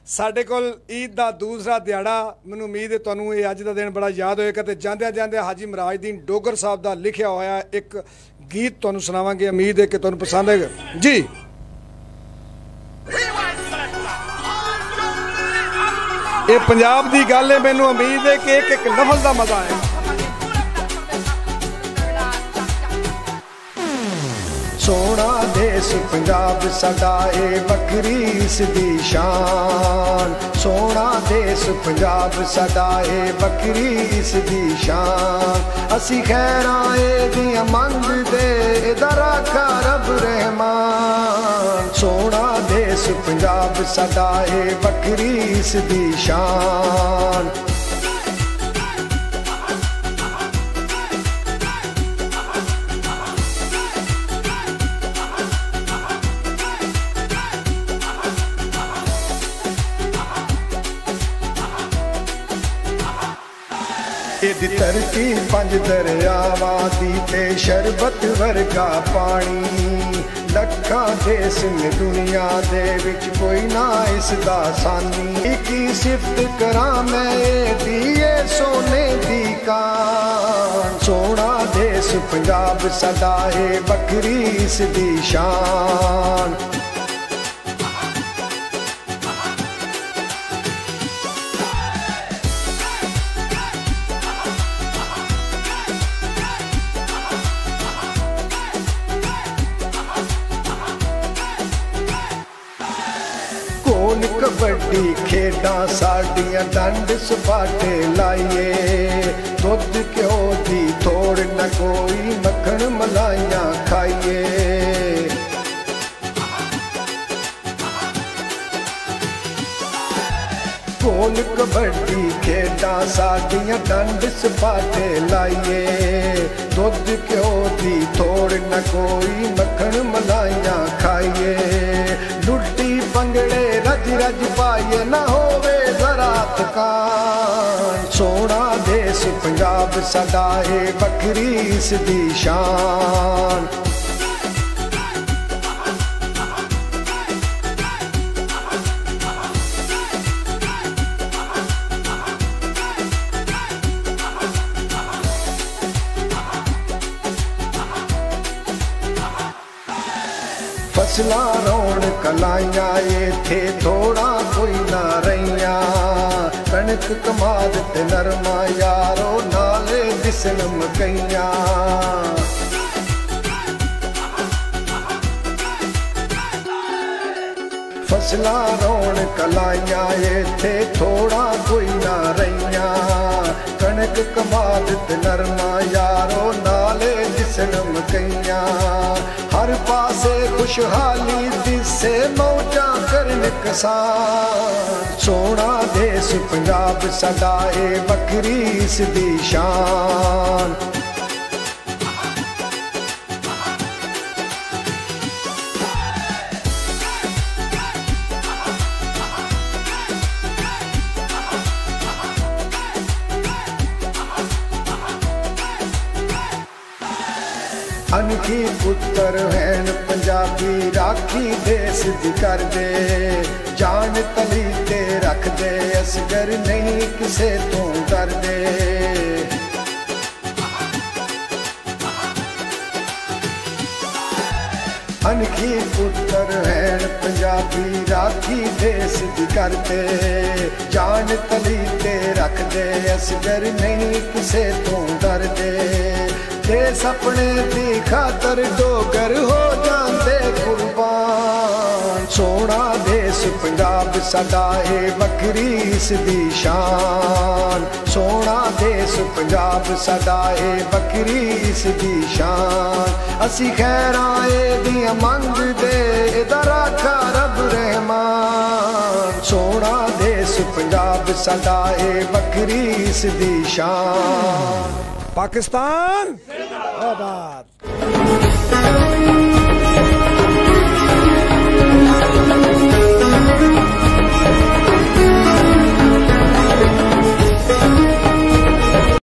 ਸਾਡੇ ਕੋਲ ईद का दूसरा दिहाड़ा मैनूं उम्मीद है तुहानूं ये अज का दिन बड़ा याद होएगा ते जांदे जांदे हाजी मराजदीन डोगर साहब का लिखिया होया एक गीत तुहानूं सुणावांगे। उम्मीद है कि तुहानूं पसंद आएगा जी। ये पंजाब की गल है, मैनूं उम्मीद है कि एक एक लफज का मजा आएगा। सोना देश पंजाब साडा ए बकरी इसदी शान। सोना देश पंजाब साडा ए बकरी इसदी शान। असी खैरां एदियां मंगदे इहदा राखा रब रहमान। सोना देश पंजाब साडा ए बकरी इसदी शान। इहदी धरती पंज दरियावां दी ते शरबत वर्गा पानी। लखां देश ने दुनिया दे विच कोई ना इसदा सानी। की सिफत करां मैं एहदी ए सोने दी कान। सोना देश पंजाब साडा ए बकरी इसदी शान। कबड्डी खेडां साडियां डंड सपाटे लाइए। दुध घ्यो दी थोड़ न कोई मक्खन मलाइयां खाइए। गोल कबड्डी खेडां साडियां डंड सपाटे लाइए। दुध घ्यो दी थोड़ न कोई मक्खन मलाइयां खाइए। लुट्टी पंगड़े रज रज पाइए ना होवे जरा थकान। सोना देश पंजाब साडा ए बकरी इसदी शान। फसलां रौण कलाइयां इत्थे थोड़ा कोई ना रहियां। कणक कमाद ते नरमा यारो नाले दिसन मकइयां। फसलां रौण कलाइयां इत्थे थोड़ा कोई ना रहियां। कणक कमाद ते नरमा यारो नाले दिसन मकइयां। हर पासे खुशहाली दिसे मौजा करन किसान। सोना देश पंजाब साडा ए बकरी इसदी शान। अनखी पुत्र हैन पंजाबी राखी देश दी कर दे। जान तली ते रख दे असगर नहीं किसे तो डर दे। अनखी पुत्र हैन पंजाबी राखी देश दी कर दे। जान तली ते रख दे असगर नहीं किसे तो डर दे। देश अपने दी खातर डोगर हो जांदे कुर्बान। सोना देश पंजाब साडा ए बकरी इसदी शान। सोना देश पंजाब साडा ए बकरी इसदी शान। असी खैरां एदियां मंगदे इहदा राखा रब रहमान। सोना देश पंजाब साडा ए बकरी इसदी शान। पाकिस्तान जिंदाबाद।